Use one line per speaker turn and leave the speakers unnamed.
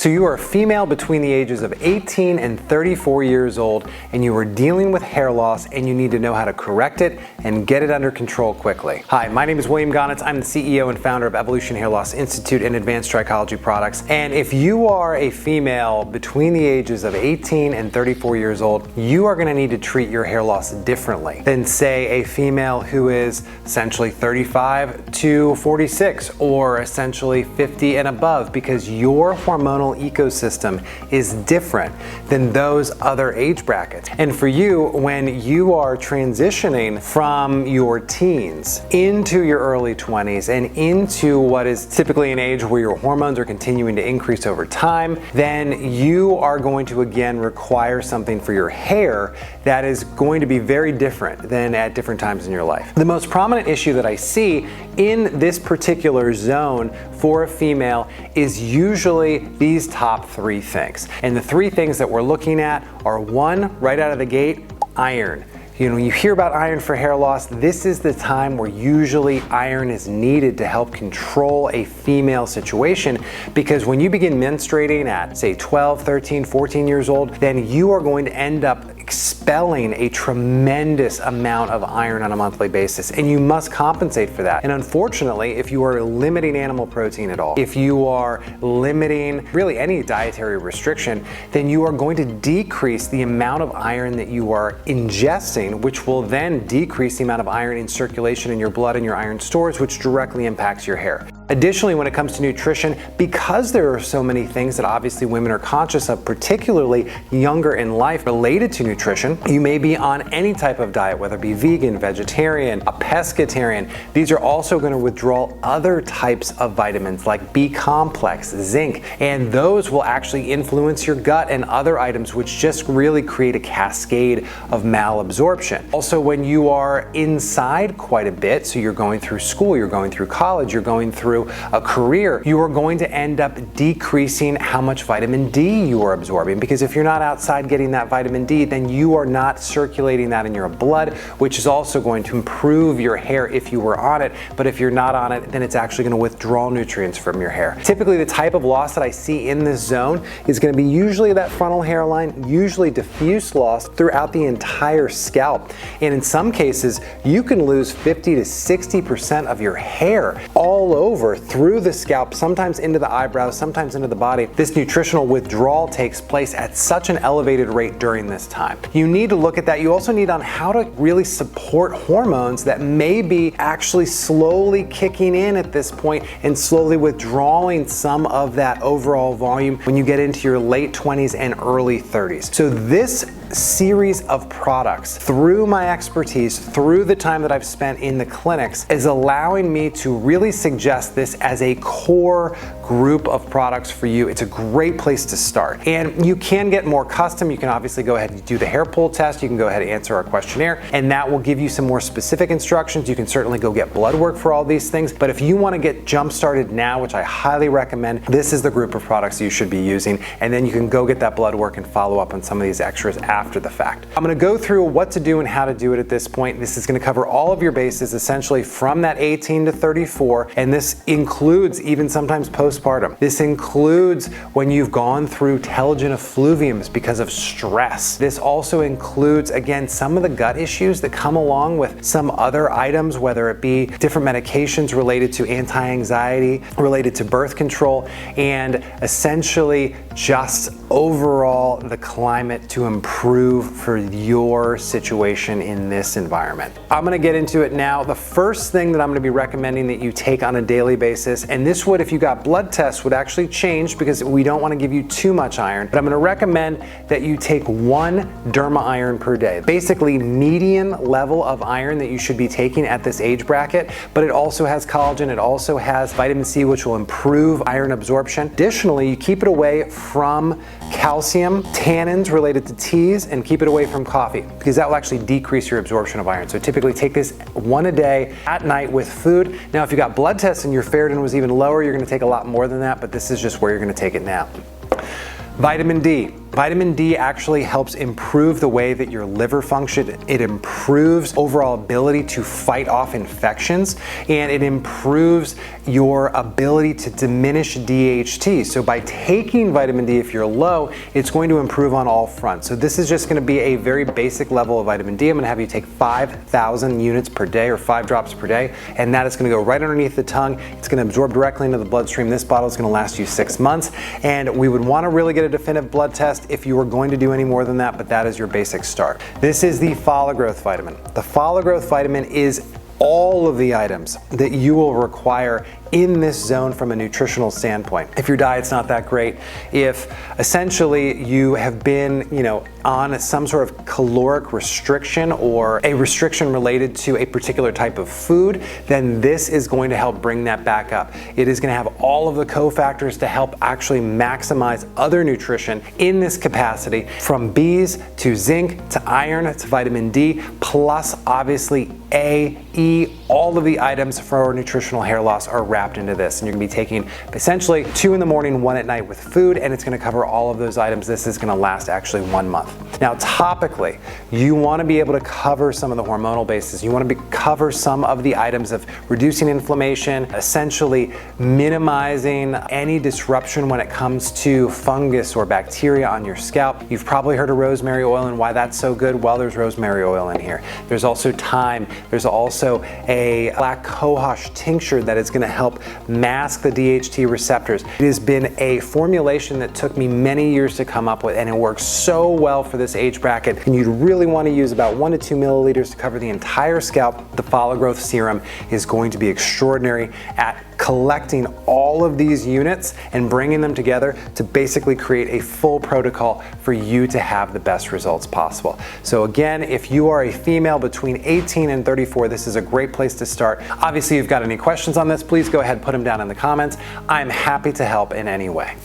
So you are a female between the ages of 18 and 34 years old, and you are dealing with hair loss, and you need to know how to correct it and get it under control quickly. Hi, my name is William Gonitz. I'm the CEO and founder of Evolution Hair Loss Institute and Advanced Trichology Products. And if you are a female between the ages of 18 and 34 years old, you are going to need to treat your hair loss differently than, say, a female who is essentially 35 to 46 or essentially 50 and above, because your hormonal ecosystem is different than those other age brackets. And for you, when you are transitioning from your teens into your early 20s and into what is typically an age where your hormones are continuing to increase over time, then you are going to again require something for your hair that is going to be very different than at different times in your life. The most prominent issue that I see in this particular zone for a female is usually these top three things. And the three things that we're looking at are: one, right out of the gate, iron. When you hear about iron for hair loss, this is the time where usually iron is needed to help control a female situation, because when you begin menstruating at, say, 12, 13, 14 years old, then you are going to end up expelling a tremendous amount of iron on a monthly basis, and you must compensate for that. And unfortunately, if you are limiting animal protein at all, if you are limiting really any dietary restriction, then you are going to decrease the amount of iron that you are ingesting, which will then decrease the amount of iron in circulation in your blood and your iron stores, which directly impacts your hair. Additionally, when it comes to nutrition, because there are so many things that obviously women are conscious of, particularly younger in life, related to nutrition, you may be on any type of diet, whether it be vegan, vegetarian, a pescatarian. These are also going to withdraw other types of vitamins like B complex, zinc, and those will actually influence your gut and other items, which just really create a cascade of malabsorption. Also, when you are inside quite a bit, so you're going through school, you're going through college, you're going through a career, you are going to end up decreasing how much vitamin D you are absorbing, because if you're not outside getting that vitamin D, then you are not circulating that in your blood, which is also going to improve your hair if you were on it. But if you're not on it, then it's actually going to withdraw nutrients from your hair. Typically, the type of loss that I see in this zone is going to be usually that frontal hairline, usually diffuse loss throughout the entire scalp. And in some cases, you can lose 50 to 60% of your hair all over through the scalp, sometimes into the eyebrows, sometimes into the body. This nutritional withdrawal takes place at such an elevated rate during this time. You need to look at that. You also need on how to really support hormones that may be actually slowly kicking in at this point and slowly withdrawing some of that overall volume when you get into your late 20s and early 30s. So this series of products, through my expertise, through the time that I've spent in the clinics, is allowing me to really suggest this as a core group of products for you. It's a great place to start. And you can get more custom. You can obviously go ahead and do the hair pull test. You can go ahead and answer our questionnaire, and that will give you some more specific instructions. You can certainly go get blood work for all these things. But if you want to get jump started now, which I highly recommend, this is the group of products you should be using. And then you can go get that blood work and follow up on some of these extras after the fact. I'm going to go through what to do and how to do it at this point. This is going to cover all of your bases, essentially from that 18 to 34, and this includes even sometimes postpartum. This includes when you've gone through telogen effluviums because of stress. This also includes, again, some of the gut issues that come along with some other items, whether it be different medications related to anti-anxiety, related to birth control, and essentially just overall the climate to improve for your situation in this environment. I'm going to get into it now. The first thing that I'm going to be recommending that you take on a daily basis, and this would, if you got blood tests, would actually change because we don't want to give you too much iron, but I'm going to recommend that you take 1 derma iron per day. Basically, median level of iron that you should be taking at this age bracket, but it also has collagen, it also has vitamin C, which will improve iron absorption. Additionally, you keep it away from calcium, tannins related to teas, and keep it away from coffee, because that will actually decrease your absorption of iron. So typically take this 1 a day at night with food. Now, if you got blood tests and your ferritin was even lower, you're going to take a lot more than that, but this is just where you're going to take it now. Vitamin D. Vitamin D actually helps improve the way that your liver functions. It improves overall ability to fight off infections, and it improves your ability to diminish DHT. So by taking vitamin D, if you're low, it's going to improve on all fronts. So this is just going to be a very basic level of vitamin D. I'm going to have you take 5,000 units per day, or 5 drops per day, and that is going to go right underneath the tongue. It's going to absorb directly into the bloodstream. This bottle is going to last you 6 months, and we would want to really get a definitive blood test if you were going to do any more than that, but that is your basic start. This is the follow growth vitamin. The follow growth vitamin is all of the items that you will require in this zone from a nutritional standpoint. If your diet's not that great, if essentially you have been, on some sort of caloric restriction or a restriction related to a particular type of food, then this is going to help bring that back up. It is going to have all of the cofactors to help actually maximize other nutrition in this capacity, from B's to zinc to iron to vitamin D, plus obviously A, E, all of the items for nutritional hair loss are wrapped into this. And you're gonna be taking essentially 2 in the morning, 1 at night with food, and it's gonna cover all of those items. This is gonna last actually 1 month. Now topically, you wanna be able to cover some of the hormonal bases. You wanna cover some of the items of reducing inflammation, essentially minimizing any disruption when it comes to fungus or bacteria on your scalp. You've probably heard of rosemary oil and why that's so good. Well, there's rosemary oil in here. There's also thyme. There's also a black cohosh tincture that is going to help mask the DHT receptors. It has been a formulation that took me many years to come up with, and it works so well for this age bracket. And you'd really want to use about 1 to 2 milliliters to cover the entire scalp. The follow growth serum is going to be extraordinary at collecting all of these units and bringing them together to basically create a full protocol for you to have the best results possible. So again, if you are a female between 18 and 34, this is a great place to start. Obviously, if you've got any questions on this, please go ahead and put them down in the comments. I'm happy to help in any way.